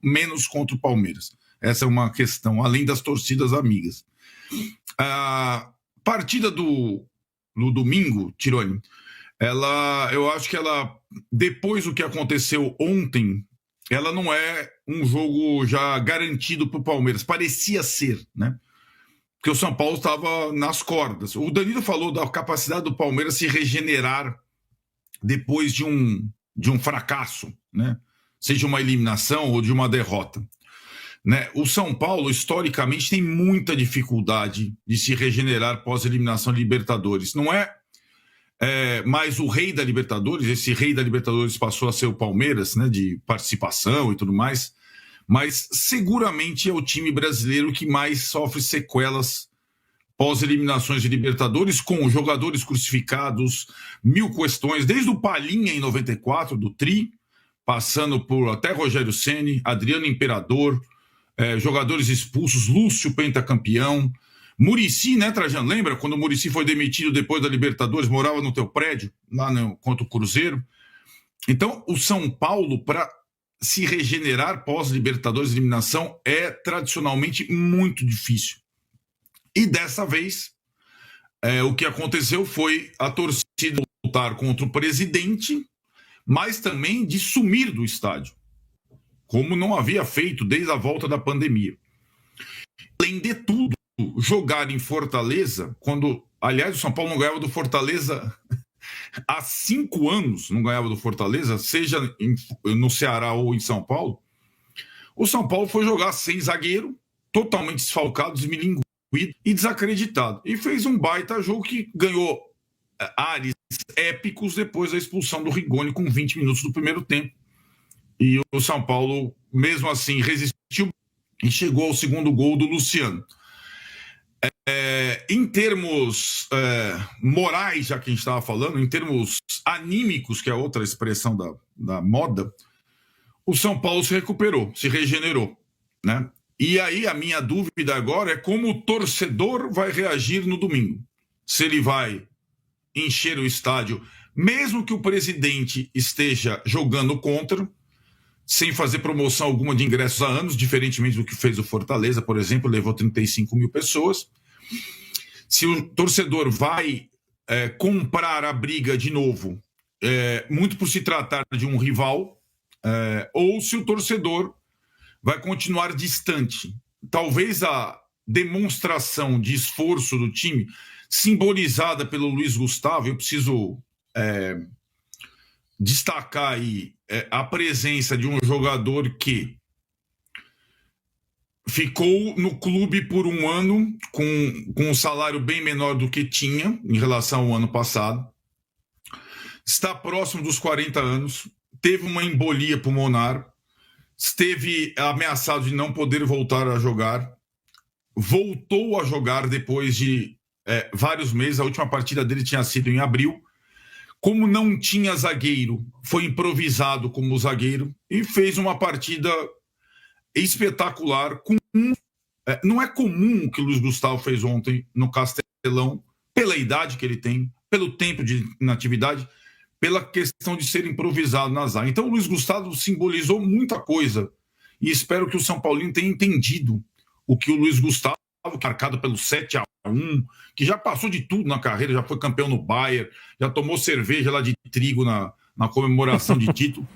menos contra o Palmeiras. Essa é uma questão, além das torcidas amigas. A partida no domingo, Tironi, eu acho que ela, depois do que aconteceu ontem, ela não é um jogo já garantido para o Palmeiras. Parecia ser, né? Porque o São Paulo estava nas cordas. O Danilo falou da capacidade do Palmeiras se regenerar depois de um fracasso, né? Seja uma eliminação ou de uma derrota. Né? O São Paulo, historicamente, tem muita dificuldade de se regenerar pós-eliminação de Libertadores. Não é mais o rei da Libertadores, esse rei da Libertadores passou a ser o Palmeiras, né, de participação e tudo mais, mas seguramente é o time brasileiro que mais sofre sequelas pós-eliminações de Libertadores, com jogadores crucificados, 1000 questões, desde o Palhinha em 94, do Tri, passando por até Rogério Ceni, Adriano Imperador, jogadores expulsos, Lúcio pentacampeão, Muricy, né, Trajano? Lembra quando o Muricy foi demitido depois da Libertadores, morava no teu prédio, lá contra o Cruzeiro? Então, o São Paulo, para se regenerar pós-Libertadores de eliminação, é tradicionalmente muito difícil. E dessa vez, o que aconteceu foi a torcida lutar contra o presidente, mas também de sumir do estádio, como não havia feito desde a volta da pandemia. Além de tudo, jogar em Fortaleza, aliás, o São Paulo não ganhava do Fortaleza há 5 anos, não ganhava do Fortaleza, seja no Ceará ou em São Paulo. O São Paulo foi jogar sem zagueiro, totalmente desfalcado, desmilinguido e desacreditado. E fez um baita jogo que ganhou ares épicos depois da expulsão do Rigoni com 20 minutos do primeiro tempo. E o São Paulo, mesmo assim, resistiu e chegou ao segundo gol do Luciano. Em termos morais, já que a gente estava falando, em termos anímicos, que é outra expressão da moda, o São Paulo se recuperou, se regenerou, né? E aí a minha dúvida agora é como o torcedor vai reagir no domingo. Se ele vai encher o estádio, mesmo que o presidente esteja jogando contra, sem fazer promoção alguma de ingressos há anos, diferentemente do que fez o Fortaleza, por exemplo, levou 35 mil pessoas. Se o torcedor vai comprar a briga de novo, muito por se tratar de um rival, ou se o torcedor vai continuar distante. Talvez a demonstração de esforço do time, simbolizada pelo Luiz Gustavo, eu preciso destacar aí a presença de um jogador que ficou no clube por um ano com um salário bem menor do que tinha em relação ao ano passado, está próximo dos 40 anos, teve uma embolia pulmonar, esteve ameaçado de não poder voltar a jogar, voltou a jogar depois de vários meses. A última partida dele tinha sido em abril. Como não tinha zagueiro, foi improvisado como zagueiro e fez uma partida espetacular. Não é comum o que o Luiz Gustavo fez ontem no Castelão, pela idade que ele tem, pelo tempo de inatividade, pela questão de ser improvisado na zaga. Então o Luiz Gustavo simbolizou muita coisa e espero que o São Paulino tenha entendido o que o Luiz Gustavo, marcado pelo 7-1, que já passou de tudo na carreira, já foi campeão no Bayern, já tomou cerveja lá de trigo na comemoração de título,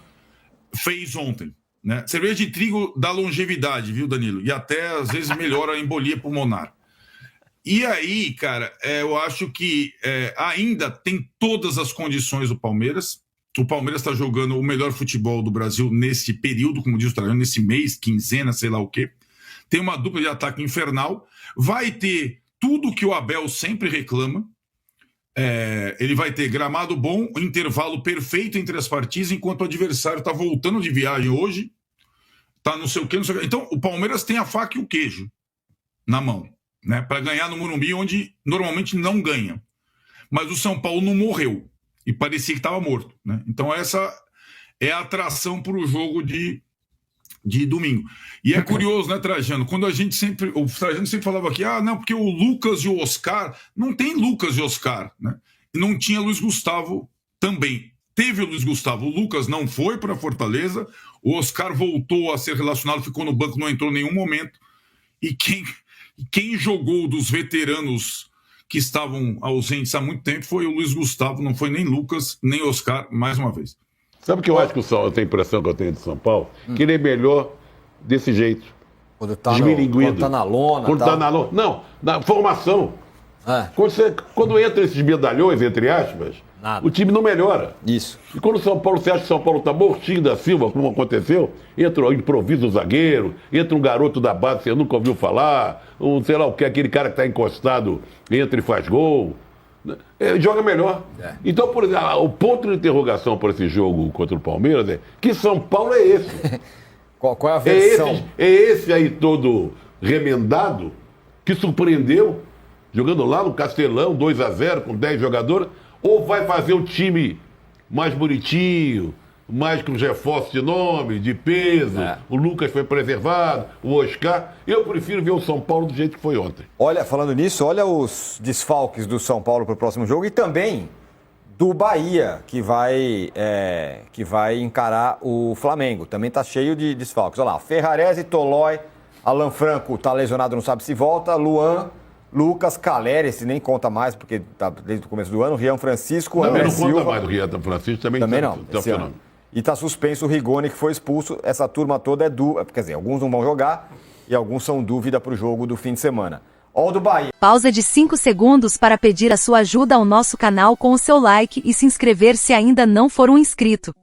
fez ontem. Né? Cerveja de trigo dá longevidade, viu, Danilo? E até, às vezes, melhora a embolia pulmonar. E aí, cara, eu acho que ainda tem todas as condições do Palmeiras. O Palmeiras está jogando o melhor futebol do Brasil nesse período, como diz o Trajano, nesse mês, quinzena, sei lá o quê. Tem uma dupla de ataque infernal. Vai ter tudo que o Abel sempre reclama. Ele vai ter gramado bom, intervalo perfeito entre as partidas, enquanto o adversário está voltando de viagem hoje, está não sei o quê, não sei o quê. Então, o Palmeiras tem a faca e o queijo na mão, né, para ganhar no Morumbi, onde normalmente não ganha. Mas o São Paulo não morreu e parecia que estava morto. Né? Então, essa é a atração para o jogo de domingo. E é curioso, né, Trajano? Quando o Trajano sempre falava aqui, não, porque o Lucas e o Oscar, não tem Lucas e Oscar, né? E não tinha Luiz Gustavo também. Teve o Luiz Gustavo, o Lucas não foi para Fortaleza, o Oscar voltou a ser relacionado, ficou no banco, não entrou em nenhum momento. E quem jogou dos veteranos que estavam ausentes há muito tempo foi o Luiz Gustavo, não foi nem Lucas, nem Oscar, mais uma vez. Sabe o que eu acho que eu tenho a impressão que eu tenho de São Paulo? Que ele é melhor desse jeito. Quando tá na lona. Quando tá na lona. Não, na formação. Quando entra esses medalhões, entre aspas, o time não melhora. Isso. E quando o São Paulo, você acha que o São Paulo tá mortinho da Silva, como aconteceu, improvisa o zagueiro, entra um garoto da base que você nunca ouviu falar, sei lá o que, aquele cara que tá encostado, entra e faz gol. Ele joga melhor. Então, por exemplo, o ponto de interrogação para esse jogo contra o Palmeiras é que São Paulo é esse. Qual é a versão? É esse aí todo remendado que surpreendeu, jogando lá no Castelão, 2-0 com 10 jogadores, ou vai fazer um time mais bonitinho, mais com reforços de nome, de peso, o Lucas foi preservado, o Oscar. Eu prefiro ver o São Paulo do jeito que foi ontem. Olha, falando nisso, olha os desfalques do São Paulo para o próximo jogo e também do Bahia, que vai encarar o Flamengo. Também está cheio de desfalques. Olha lá, Ferrarese, Tolói, Alan Franco está lesionado, não sabe se volta, Luan, Lucas, Caleri, esse nem conta mais, porque está desde o começo do ano, Rian Francisco, André Silva. Não conta mais do Rian Francisco, também não, esse ano. E está suspenso o Rigoni, que foi expulso. Essa turma toda quer dizer, alguns não vão jogar e alguns são dúvida para o jogo do fim de semana. Ó, o do Bahia. Pausa de 5 segundos para pedir a sua ajuda ao nosso canal com o seu like e se inscrever se ainda não for um inscrito.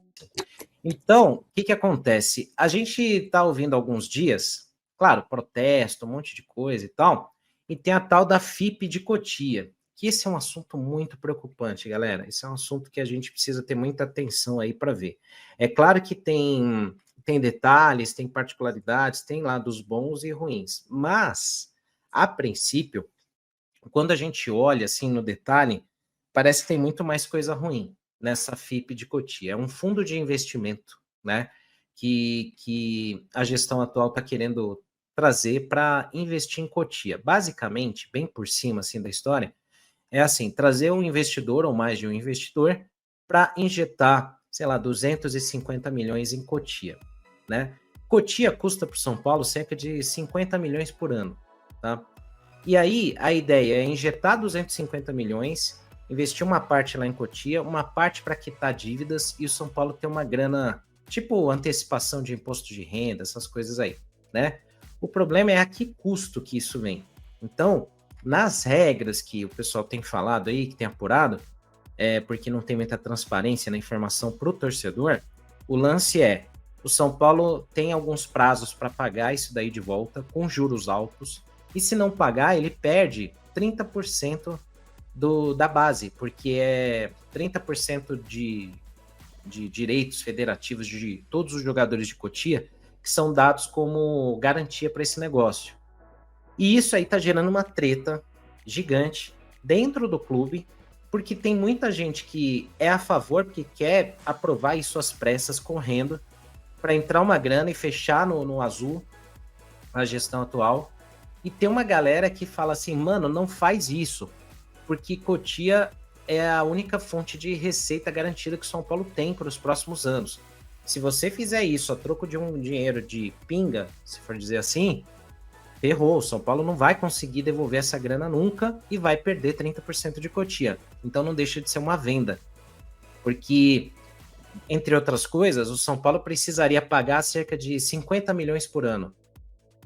Então, o que acontece? A gente está ouvindo há alguns dias, claro, protesto, um monte de coisa e tal, e tem a tal da FIP de Cotia, que esse é um assunto muito preocupante, galera. Esse é um assunto que a gente precisa ter muita atenção aí para ver. É claro que tem detalhes, tem particularidades, tem lados bons e ruins, mas, a princípio, quando a gente olha assim no detalhe, parece que tem muito mais coisa ruim nessa FIP de Cotia. É um fundo de investimento, né, que a gestão atual está querendo trazer para investir em Cotia. Basicamente, bem por cima assim da história, é assim, trazer um investidor ou mais de um investidor para injetar, sei lá, 250 milhões em Cotia, né? Cotia custa para o São Paulo cerca de 50 milhões por ano, tá? E aí, a ideia é injetar 250 milhões, investir uma parte lá em Cotia, uma parte para quitar dívidas e o São Paulo ter uma grana, tipo antecipação de imposto de renda, essas coisas aí, né? O problema é a que custo que isso vem. Então, nas regras que o pessoal tem falado aí, que tem apurado, porque não tem muita transparência na informação para o torcedor, o lance é, o São Paulo tem alguns prazos para pagar isso daí de volta, com juros altos, e se não pagar, ele perde 30% da base, porque é 30% de direitos federativos de todos os jogadores de Cotia que são dados como garantia para esse negócio. E isso aí tá gerando uma treta gigante dentro do clube, porque tem muita gente que é a favor, porque quer aprovar isso às pressas, correndo, para entrar uma grana e fechar no azul a gestão atual. E tem uma galera que fala assim, mano, não faz isso, porque Cotia é a única fonte de receita garantida que o São Paulo tem para os próximos anos. Se você fizer isso a troco de um dinheiro de pinga, se for dizer assim, ferrou. O São Paulo não vai conseguir devolver essa grana nunca e vai perder 30% de Cotia. Então não deixa de ser uma venda. Porque, entre outras coisas, o São Paulo precisaria pagar cerca de 50 milhões por ano.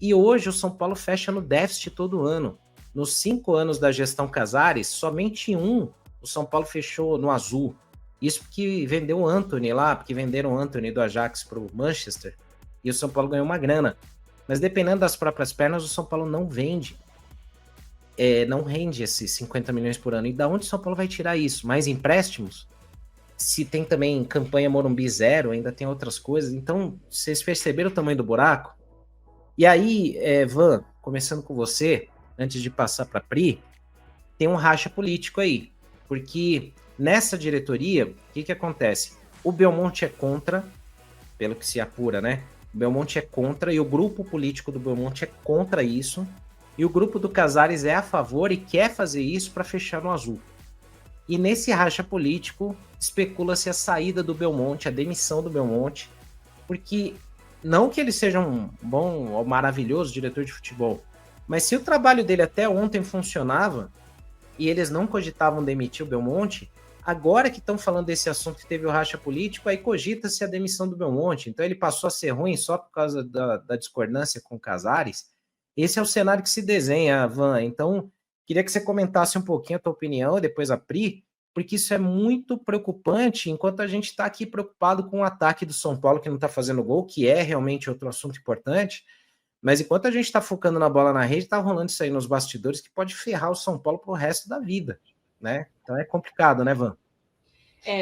E hoje o São Paulo fecha no déficit todo ano. Nos 5 anos da gestão Casares, somente o São Paulo fechou no azul. Isso porque vendeu o Antony lá, porque venderam o Antony do Ajax para o Manchester, e o São Paulo ganhou uma grana. Mas dependendo das próprias pernas, o São Paulo não vende. Não rende esses 50 milhões por ano. E da onde o São Paulo vai tirar isso? Mais empréstimos? Se tem também campanha Morumbi zero, ainda tem outras coisas. Então, vocês perceberam o tamanho do buraco? E aí, Van, começando com você, antes de passar para a Pri, tem um racha político aí. Porque nessa diretoria, o que acontece? O Belmonte é contra, pelo que se apura, né? O Belmonte é contra e o grupo político do Belmonte é contra isso. E o grupo do Casares é a favor e quer fazer isso para fechar no azul. E nesse racha político, especula-se a saída do Belmonte, a demissão do Belmonte, porque não que ele seja um bom ou maravilhoso diretor de futebol, mas se o trabalho dele até ontem funcionava e eles não cogitavam demitir o Belmonte, agora que estão falando desse assunto que teve o racha político, aí cogita-se a demissão do Belmonte. Então ele passou a ser ruim só por causa da discordância com o Casares. Esse é o cenário que se desenha, Van. Então, queria que você comentasse um pouquinho a tua opinião, e depois a Pri, porque isso é muito preocupante, enquanto a gente está aqui preocupado com o ataque do São Paulo, que não está fazendo gol, que é realmente outro assunto importante, mas enquanto a gente está focando na bola na rede, está rolando isso aí nos bastidores, que pode ferrar o São Paulo para o resto da vida, né? Então é complicado, né, Van?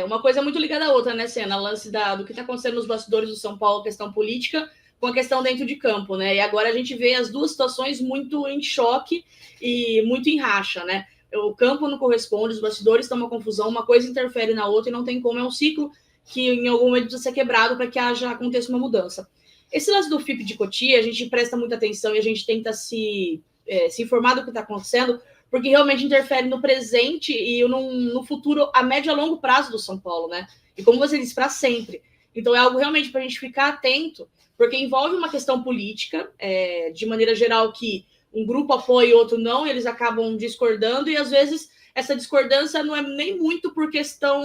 Uma coisa muito ligada à outra, né, Senna? Lance do que está acontecendo nos bastidores do São Paulo, questão política, com a questão dentro de campo, né? E agora a gente vê as duas situações muito em choque e muito em racha, né? O campo não corresponde, os bastidores estão uma confusão, uma coisa interfere na outra e não tem como, é um ciclo que em algum momento precisa ser quebrado para que aconteça uma mudança. Esse lance do FIP de Cotia, a gente presta muita atenção e a gente tenta se informar do que está acontecendo, porque realmente interfere no presente e no futuro, a médio e a longo prazo do São Paulo, né? E como você disse, para sempre. Então é algo realmente para a gente ficar atento, porque envolve uma questão política, de maneira geral, que um grupo apoia e outro não, e eles acabam discordando, e às vezes essa discordância não é nem muito por questão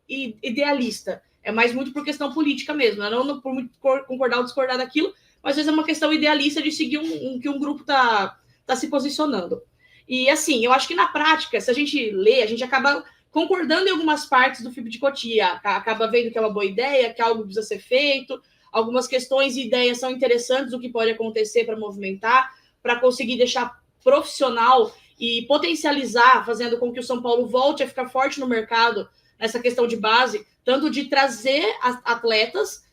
idealista, é mais muito por questão política mesmo, não por muito concordar ou discordar daquilo, mas às vezes é uma questão idealista de seguir que um grupo está se posicionando. E assim, eu acho que na prática, se a gente lê, a gente acaba concordando em algumas partes do FIP de Cotia, acaba vendo que é uma boa ideia, que algo precisa ser feito, algumas questões e ideias são interessantes, o que pode acontecer para movimentar, para conseguir deixar profissional e potencializar, fazendo com que o São Paulo volte a ficar forte no mercado, nessa questão de base, tanto de trazer atletas,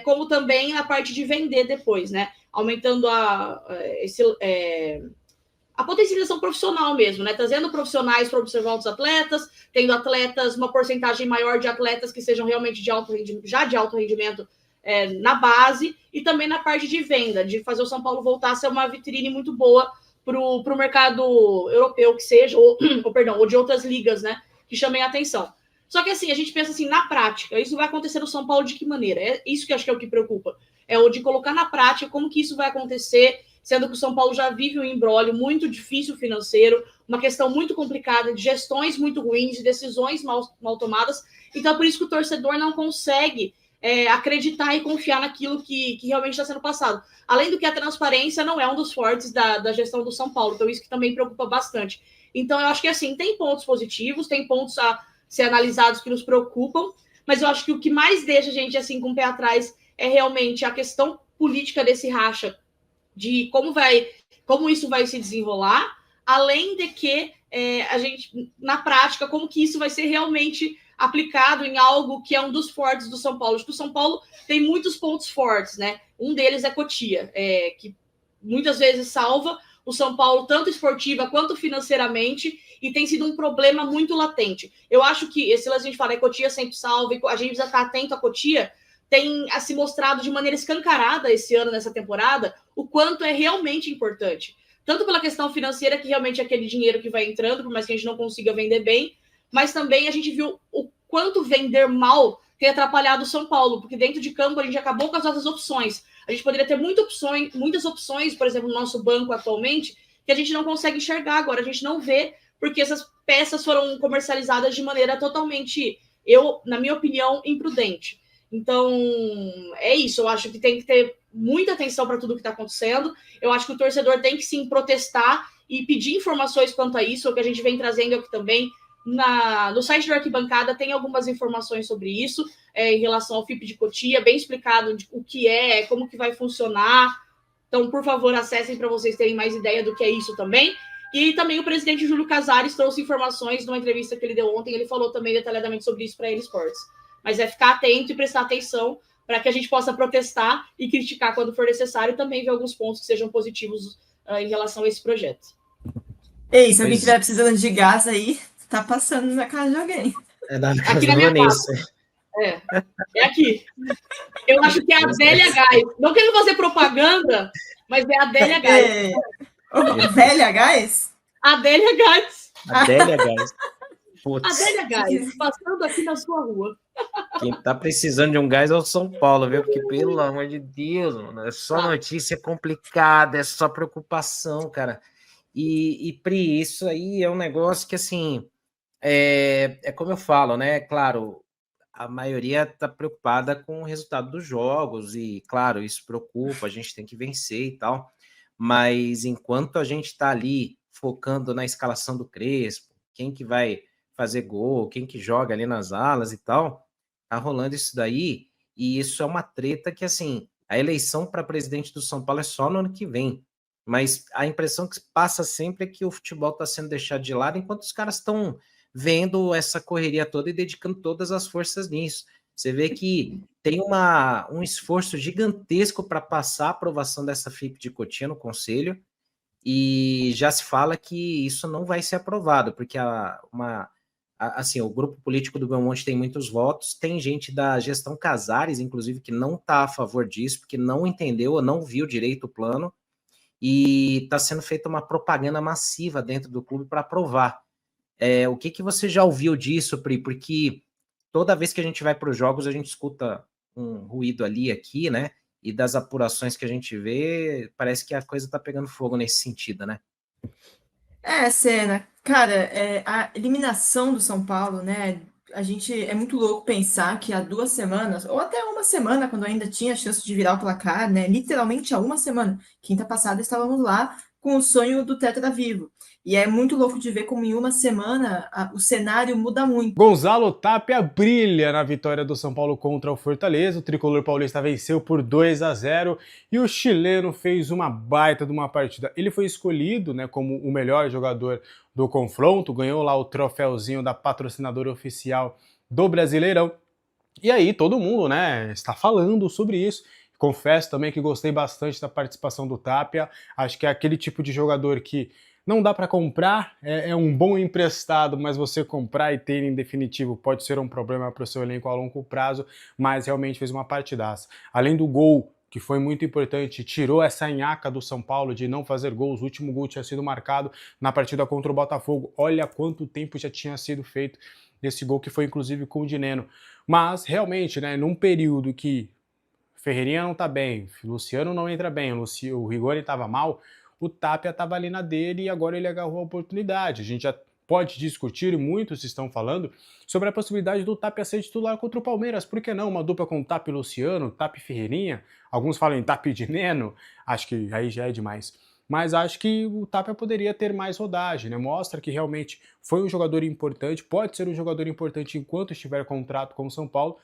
como também a parte de vender depois, né? Aumentando a potencialização profissional mesmo, né? Trazendo profissionais para observar os atletas, tendo atletas, uma porcentagem maior de atletas que sejam realmente de alto rendimento, já de alto rendimento, na base, e também na parte de venda, de fazer o São Paulo voltar a ser uma vitrine muito boa para o mercado europeu, que seja, ou de outras ligas, né, que chamem a atenção. Só que assim, a gente pensa assim, na prática, isso vai acontecer no São Paulo de que maneira? É isso que eu acho que é o que preocupa, é o de colocar na prática como que isso vai acontecer, sendo que o São Paulo já vive um imbróglio muito difícil financeiro, uma questão muito complicada, de gestões muito ruins, de decisões mal tomadas, então é por isso que o torcedor não consegue acreditar e confiar naquilo que realmente está sendo passado. Além do que a transparência não é um dos fortes da gestão do São Paulo, então isso que também preocupa bastante. Então eu acho que assim, tem pontos positivos, tem pontos a ser analisados que nos preocupam, mas eu acho que o que mais deixa a gente assim com o pé atrás é realmente a questão política desse racha, de como isso vai se desenrolar, além de que a gente, na prática, como que isso vai ser realmente aplicado em algo que é um dos fortes do São Paulo. Acho que o São Paulo tem muitos pontos fortes, né? Um deles é Cotia, que muitas vezes salva o São Paulo, tanto esportiva quanto financeiramente, e tem sido um problema muito latente. Eu acho que, esse lance a gente fala, Cotia sempre salva, e a gente precisa estar atento a Cotia, tem se mostrado de maneira escancarada esse ano, nessa temporada, o quanto é realmente importante. Tanto pela questão financeira, que realmente é aquele dinheiro que vai entrando, por mais que a gente não consiga vender bem, mas também a gente viu o quanto vender mal tem atrapalhado o São Paulo, porque dentro de campo a gente acabou com as nossas opções. A gente poderia ter muitas opções, por exemplo, no nosso banco atualmente, que a gente não consegue enxergar agora, a gente não vê, porque essas peças foram comercializadas de maneira totalmente, na minha opinião, imprudente. Então, é isso, eu acho que tem que ter muita atenção para tudo que está acontecendo, eu acho que o torcedor tem que sim protestar e pedir informações quanto a isso, o que a gente vem trazendo aqui também. No site do Arquibancada tem algumas informações sobre isso, em relação ao FIP de Cotia, bem explicado o que como que vai funcionar. Então, por favor, acessem para vocês terem mais ideia do que é isso também. E também o presidente Júlio Casares trouxe informações numa entrevista que ele deu ontem, ele falou também detalhadamente sobre isso para a Esportes. Mas é ficar atento e prestar atenção para que a gente possa protestar e criticar quando for necessário, e também ver alguns pontos que sejam positivos em relação a esse projeto. Ei, se alguém estiver precisando de gás aí, tá passando na casa de alguém. Aqui na minha casa. É aqui. Eu acho que é a Adélia Gás. Não quero fazer propaganda, mas é a Adélia Gás. Adélia Gás? Adélia Gás. Adélia Gás. Putz, Adélia Gás, passando aqui na sua rua. quem tá precisando de um gás é o São Paulo, viu? Porque, pelo amor de Deus, mano, é só Tá. notícia complicada, é só preocupação, cara. E Pri, isso aí é um negócio que, assim, é como eu falo, né? Claro, a maioria está preocupada com o resultado dos jogos, e, claro, isso preocupa, a gente tem que vencer e tal. Mas enquanto a gente está ali focando na escalação do Crespo, quem que vai fazer gol, quem que joga ali nas alas e tal, tá rolando isso daí, e isso é uma treta que, assim, a eleição para presidente do São Paulo é só no ano que vem. Mas a impressão que passa sempre é que o futebol está sendo deixado de lado, enquanto os caras estão vendo essa correria toda e dedicando todas as forças nisso. Você vê que tem um esforço gigantesco para passar a aprovação dessa FIP de Cotia no Conselho, e já se fala que isso não vai ser aprovado, porque assim, o grupo político do Belmonte tem muitos votos, tem gente da gestão Casares, inclusive, que não está a favor disso, porque não entendeu ou não viu direito o plano, e está sendo feita uma propaganda massiva dentro do clube para aprovar. O que você já ouviu disso, Pri? Porque toda vez que a gente vai para os jogos, a gente escuta um ruído ali, aqui, né? E das apurações que a gente vê, parece que a coisa tá pegando fogo nesse sentido, né? Senna, cara, a eliminação do São Paulo, né? A gente é muito louco pensar que há 2 semanas, ou até uma semana, quando ainda tinha chance de virar o placar, né? Literalmente há uma semana, quinta passada, estávamos lá com o sonho do Tetra vivo. E é muito louco de ver como em uma semana o cenário muda muito. Gonzalo Tapia brilha na vitória do São Paulo contra o Fortaleza. O tricolor paulista venceu por 2-0 e o chileno fez uma baita de uma partida. Ele foi escolhido, né, como o melhor jogador do confronto, ganhou lá o troféuzinho da patrocinadora oficial do Brasileirão. E aí todo mundo, né, está falando sobre isso. Confesso também que gostei bastante da participação do Tapia. Acho que é aquele tipo de jogador que não dá para comprar, é um bom emprestado, mas você comprar e ter em definitivo pode ser um problema para o seu elenco a longo prazo, mas realmente fez uma partidaça. Além do gol, que foi muito importante, tirou essa nhaca do São Paulo de não fazer gols, o último gol tinha sido marcado na partida contra o Botafogo, olha quanto tempo já tinha sido feito esse gol, que foi inclusive com o Dineno. Mas realmente, né, num período que Ferreirinha não tá bem, Luciano não entra bem, o Rigoni estava mal, o Tapia estava ali na dele e agora ele agarrou a oportunidade. A gente já pode discutir, e muitos estão falando, sobre a possibilidade do Tapia ser titular contra o Palmeiras. Por que não? Uma dupla com Tapia e Luciano, Tapia e Ferreirinha. Alguns falam em Tapia e Dineno, acho que aí já é demais. Mas acho que o Tapia poderia ter mais rodagem, né? Mostra que realmente foi um jogador importante, pode ser um jogador importante enquanto estiver contrato com o São Paulo,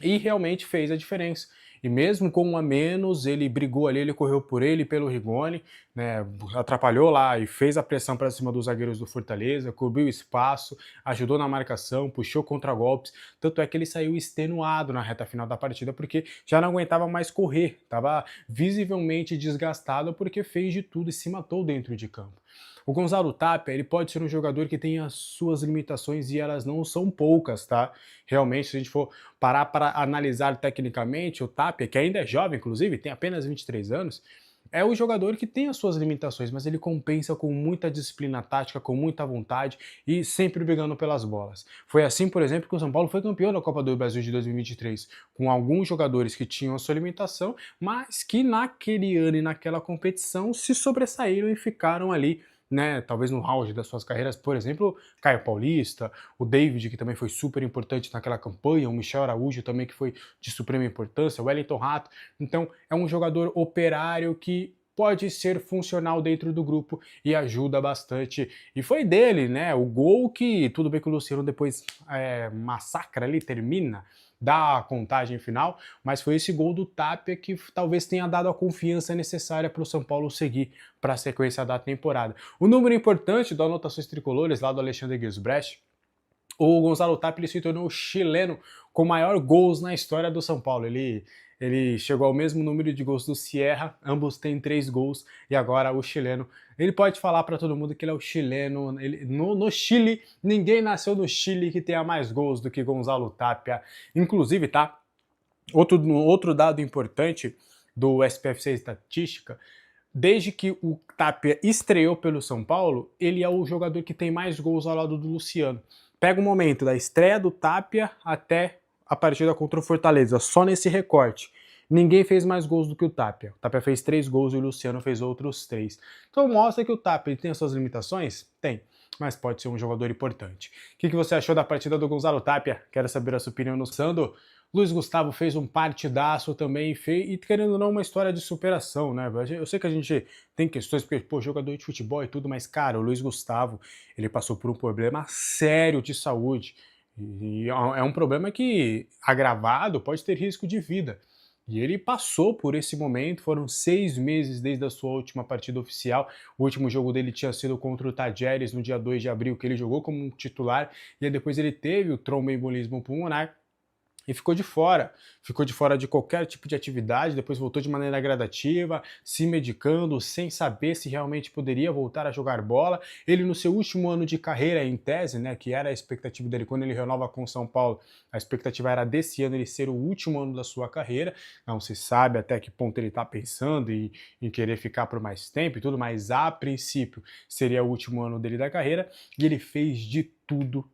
e realmente fez a diferença. E mesmo com um a menos, ele brigou ali, ele correu por ele, pelo Rigoni, né, atrapalhou lá e fez a pressão para cima dos zagueiros do Fortaleza, cobriu espaço, ajudou na marcação, puxou contra-golpes, tanto é que ele saiu extenuado na reta final da partida, porque já não aguentava mais correr, estava visivelmente desgastado porque fez de tudo e se matou dentro de campo. O Gonzalo Tapia, ele pode ser um jogador que tem as suas limitações e elas não são poucas, tá? Realmente, se a gente for parar para analisar tecnicamente, o Tapia, que ainda é jovem, inclusive, tem apenas 23 anos, é o jogador que tem as suas limitações, mas ele compensa com muita disciplina tática, com muita vontade e sempre brigando pelas bolas. Foi assim, por exemplo, que o São Paulo foi campeão da Copa do Brasil de 2023, com alguns jogadores que tinham a sua limitação, mas que naquele ano e naquela competição se sobressaíram e ficaram ali, né, talvez no auge das suas carreiras, por exemplo, Caio Paulista, o David, que também foi super importante naquela campanha, o Michel Araújo também, que foi de suprema importância, o Wellington Rato. Então, é um jogador operário que pode ser funcional dentro do grupo e ajuda bastante. E foi dele, né, o gol que, tudo bem que o Luciano depois massacra ali, termina, dá a contagem final, mas foi esse gol do Tapia que talvez tenha dado a confiança necessária para o São Paulo seguir para a sequência da temporada. O número importante das anotações tricolores lá do Alexandre Gisbrecht, o Gonzalo Tapia ele se tornou o chileno com maior gols na história do São Paulo. Ele chegou ao mesmo número de gols do Sierra, ambos têm 3 gols, e agora o chileno, ele pode falar para todo mundo que ele é o chileno, no Chile, ninguém nasceu no Chile que tenha mais gols do que Gonzalo Tapia. Inclusive, tá? Outro dado importante do SPFC Estatística, desde que o Tapia estreou pelo São Paulo, ele é o jogador que tem mais gols ao lado do Luciano. pega o momento da estreia do Tapia até a partida contra o Fortaleza, só nesse recorte. Ninguém fez mais gols do que o Tapia. O Tapia fez 3 gols e o Luciano fez outros 3. Então mostra que o Tapia tem as suas limitações? Tem, mas pode ser um jogador importante. O que você achou da partida do Gonzalo Tapia? Quero saber a sua opinião no Sando. Luiz Gustavo fez um partidaço também, e querendo ou não, uma história de superação, né? Eu sei que a gente tem questões, porque, pô, jogador de futebol e tudo, mas, cara, o Luiz Gustavo, ele passou por um problema sério de saúde. E é um problema que, agravado, pode ter risco de vida. E ele passou por esse momento, foram 6 meses desde a sua última partida oficial. O último jogo dele tinha sido contra o Tajeres no dia 2 de abril, que ele jogou como um titular, e aí depois ele teve o tromboembolismo pulmonar e ficou de fora de qualquer tipo de atividade, depois voltou de maneira gradativa, se medicando, sem saber se realmente poderia voltar a jogar bola. Ele no seu último ano de carreira, em tese, né, que era a expectativa dele quando ele renova com o São Paulo, a expectativa era desse ano ele ser o último ano da sua carreira, não se sabe até que ponto ele está pensando em querer ficar por mais tempo e tudo, mas a princípio seria o último ano dele da carreira, e ele fez de tudo,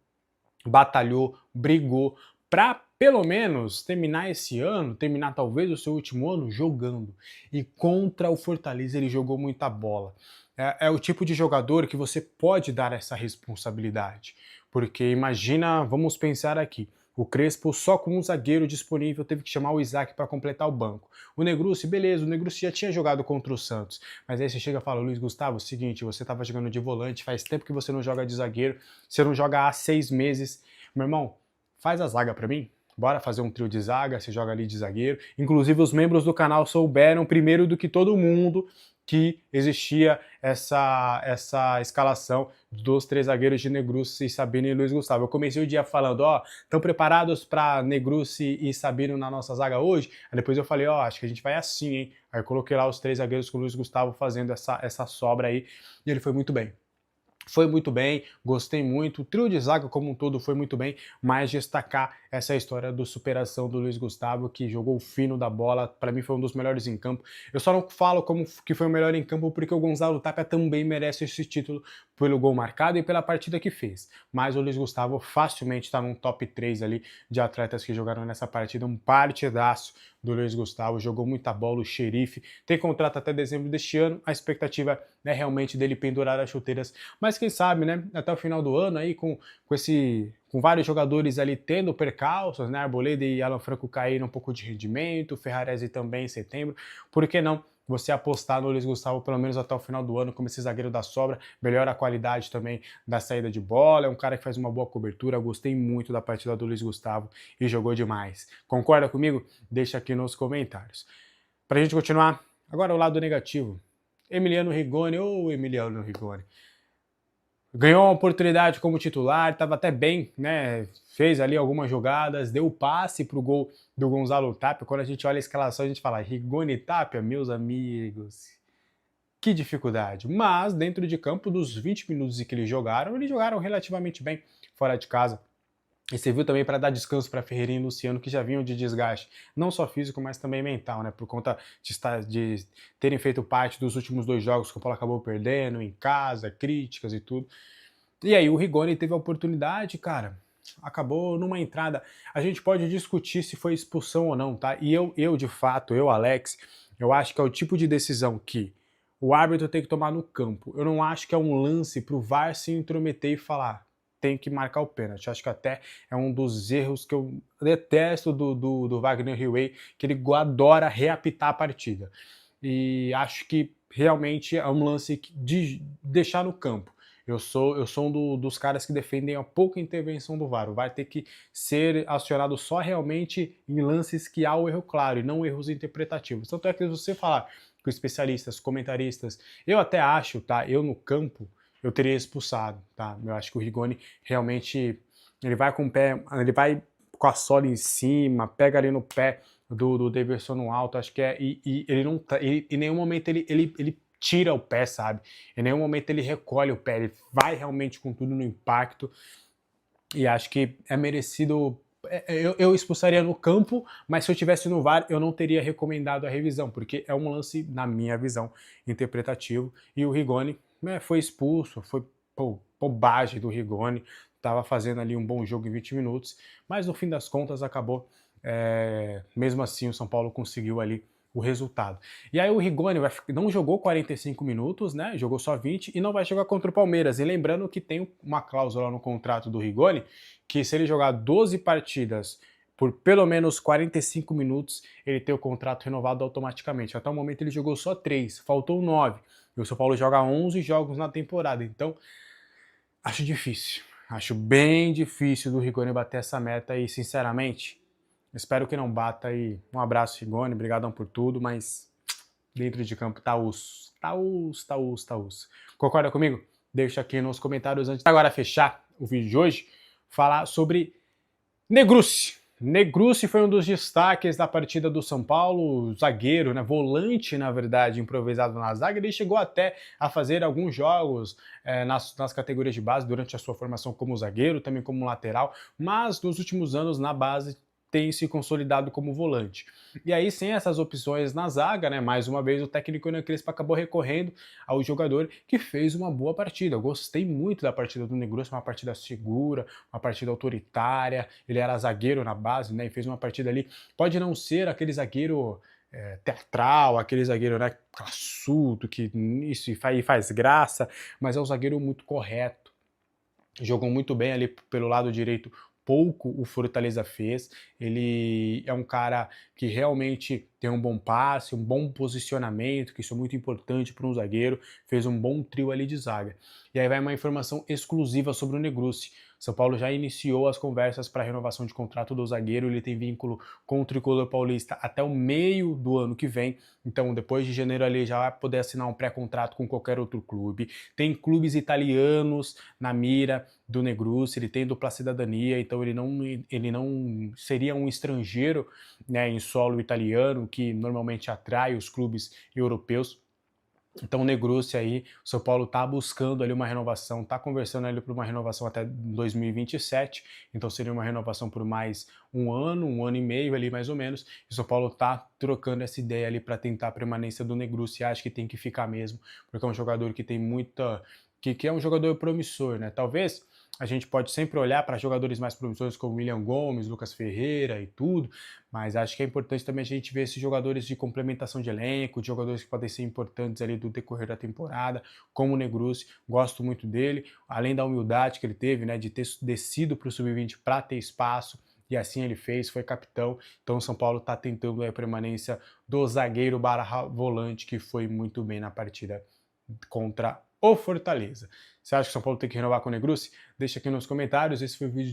batalhou, brigou, para pelo menos terminar esse ano, terminar talvez o seu último ano jogando. E contra o Fortaleza ele jogou muita bola. É o tipo de jogador que você pode dar essa responsabilidade. Porque imagina, vamos pensar aqui, o Crespo só com um zagueiro disponível teve que chamar o Isaac para completar o banco. O Negrucci, beleza, o Negrucci já tinha jogado contra o Santos. Mas aí você chega e fala, Luiz Gustavo, seguinte, você estava jogando de volante, faz tempo que você não joga de zagueiro, você não joga há 6 meses. Meu irmão, faz a zaga pra mim, bora fazer um trio de zaga, você joga ali de zagueiro. Inclusive os membros do canal souberam primeiro do que todo mundo que existia essa escalação dos 3 zagueiros de Negrucci, Sabino e Luiz Gustavo. Eu comecei o dia falando, ó, estão preparados para Negrucci e Sabino na nossa zaga hoje? Aí depois eu falei, ó, acho que a gente vai assim, hein? Aí eu coloquei lá os 3 zagueiros com o Luiz Gustavo fazendo essa sobra aí, e ele foi muito bem. Foi muito bem, gostei muito, o trio de zaga como um todo foi muito bem, mas destacar essa história da superação do Luiz Gustavo, que jogou fino da bola, para mim foi um dos melhores em campo. Eu só não falo como que foi o melhor em campo porque o Gonzalo Tapia também merece esse título pelo gol marcado e pela partida que fez, mas o Luiz Gustavo facilmente está num top 3 ali de atletas que jogaram nessa partida, um partidaço do Luiz Gustavo, jogou muita bola, o xerife, tem contrato até dezembro deste ano, a expectativa é realmente dele pendurar as chuteiras, mas quem sabe, né, até o final do ano aí com vários jogadores ali tendo percalços, né, Arboleda e Alan Franco caíram um pouco de rendimento, Ferrarese também em setembro, por que não você apostar no Luiz Gustavo pelo menos até o final do ano como esse zagueiro da sobra, melhora a qualidade também da saída de bola, é um cara que faz uma boa cobertura, gostei muito da partida do Luiz Gustavo e jogou demais. Concorda comigo? Deixa aqui nos comentários. Pra gente continuar, agora o lado negativo. Emiliano Rigoni, Emiliano Rigoni. Ganhou uma oportunidade como titular, estava até bem, né? Fez ali algumas jogadas, deu o passe para o gol do Gonzalo Tapia. Quando a gente olha a escalação, a gente fala, Rigoni e Tapia, meus amigos, que dificuldade. Mas dentro de campo, dos 20 minutos que eles jogaram relativamente bem fora de casa. E serviu também para dar descanso para Ferreirinha e Luciano, que já vinham de desgaste, não só físico, mas também mental, né? Por conta de terem feito parte dos últimos 2 jogos que o Paulo acabou perdendo, em casa, críticas e tudo. E aí o Rigoni teve a oportunidade, cara, acabou numa entrada. A gente pode discutir se foi expulsão ou não, tá? E eu de fato, Alex, eu acho que é o tipo de decisão que o árbitro tem que tomar no campo. Eu não acho que é um lance pro VAR se intrometer e falar, tem que marcar o pênalti. Acho que até é um dos erros que eu detesto do Wagner Hillway, que ele adora reapitar a partida. E acho que realmente é um lance de deixar no campo. Eu sou dos caras que defendem a pouca intervenção do VAR. O VAR tem que ser acionado só realmente em lances que há o erro claro e não erros interpretativos. Tanto é que você falar com especialistas, comentaristas, eu até acho, tá? Eu no campo, eu teria expulsado, tá? Eu acho que o Rigoni realmente, ele vai com o pé, ele vai com a sola em cima, pega ali no pé do Daverson no alto, acho que e ele não tá, em nenhum momento ele tira o pé, sabe? Em nenhum momento ele recolhe o pé, ele vai realmente com tudo no impacto, e acho que é merecido. Eu expulsaria no campo, mas se eu tivesse no VAR, eu não teria recomendado a revisão, porque é um lance, na minha visão, interpretativo, e o Rigoni foi expulso, foi bobagem do Rigoni, estava fazendo ali um bom jogo em 20 minutos, mas no fim das contas acabou, mesmo assim o São Paulo conseguiu ali o resultado. E aí o Rigoni não jogou 45 minutos, né? Jogou só 20 e não vai jogar contra o Palmeiras. E lembrando que tem uma cláusula no contrato do Rigoni que se ele jogar 12 partidas por pelo menos 45 minutos, ele tem o contrato renovado automaticamente. Até o momento ele jogou só 3, faltou 9. E o São Paulo joga 11 jogos na temporada. Então, acho difícil. Acho bem difícil do Rigoni bater essa meta e, sinceramente, espero que não bata. E um abraço, Rigoni, obrigadão por tudo, mas dentro de campo tá osso. Tá osso. Concorda comigo? Deixa aqui nos comentários antes de agora fechar o vídeo de hoje, falar sobre Negrucci. Negrucci foi um dos destaques da partida do São Paulo, zagueiro, né, volante, na verdade, improvisado na zaga. Ele chegou até a fazer alguns jogos nas categorias de base durante a sua formação como zagueiro, também como lateral, mas nos últimos anos na base tem se consolidado como volante. E aí, sem essas opções na zaga, né, mais uma vez o técnico Hernan Crespo acabou recorrendo ao jogador que fez uma boa partida. Eu gostei muito da partida do Negrucci, uma partida segura, uma partida autoritária. Ele era zagueiro na base, né, e fez uma partida ali. Pode não ser aquele zagueiro teatral, aquele zagueiro, né, classudo, que isso faz graça, mas é um zagueiro muito correto. Jogou muito bem ali pelo lado direito, pouco o Fortaleza fez. Ele é um cara que realmente tem um bom passe, um bom posicionamento, que isso é muito importante para um zagueiro, fez um bom trio ali de zaga. E aí vai uma informação exclusiva sobre o Negrucci. São Paulo já iniciou as conversas para a renovação de contrato do zagueiro, ele tem vínculo com o Tricolor Paulista até o meio do ano que vem, então depois de janeiro ali já vai poder assinar um pré-contrato com qualquer outro clube. Tem clubes italianos na mira do Negrucci, ele tem dupla cidadania, então ele não seria um estrangeiro, né, em solo italiano, que normalmente atrai os clubes europeus. Então o Negrucci aí, o São Paulo está buscando ali uma renovação, está conversando ali por uma renovação até 2027, então seria uma renovação por mais um ano e meio ali mais ou menos, e o São Paulo está trocando essa ideia ali para tentar a permanência do Negrucci, acho que tem que ficar mesmo, porque é um jogador que tem muita... que é um jogador promissor, né? Talvez a gente pode sempre olhar para jogadores mais promissores como William Gomes, Lucas Ferreira e tudo, mas acho que é importante também a gente ver esses jogadores de complementação de elenco, de jogadores que podem ser importantes ali do decorrer da temporada, como o Negrucci, gosto muito dele, além da humildade que ele teve, né, de ter descido para o Sub-20 para ter espaço, e assim ele fez, foi capitão. Então o São Paulo está tentando a permanência do zagueiro barra volante, que foi muito bem na partida contra o Fortaleza. Você acha que o São Paulo tem que renovar com o Negrucci? Deixa aqui nos comentários. Esse foi o vídeo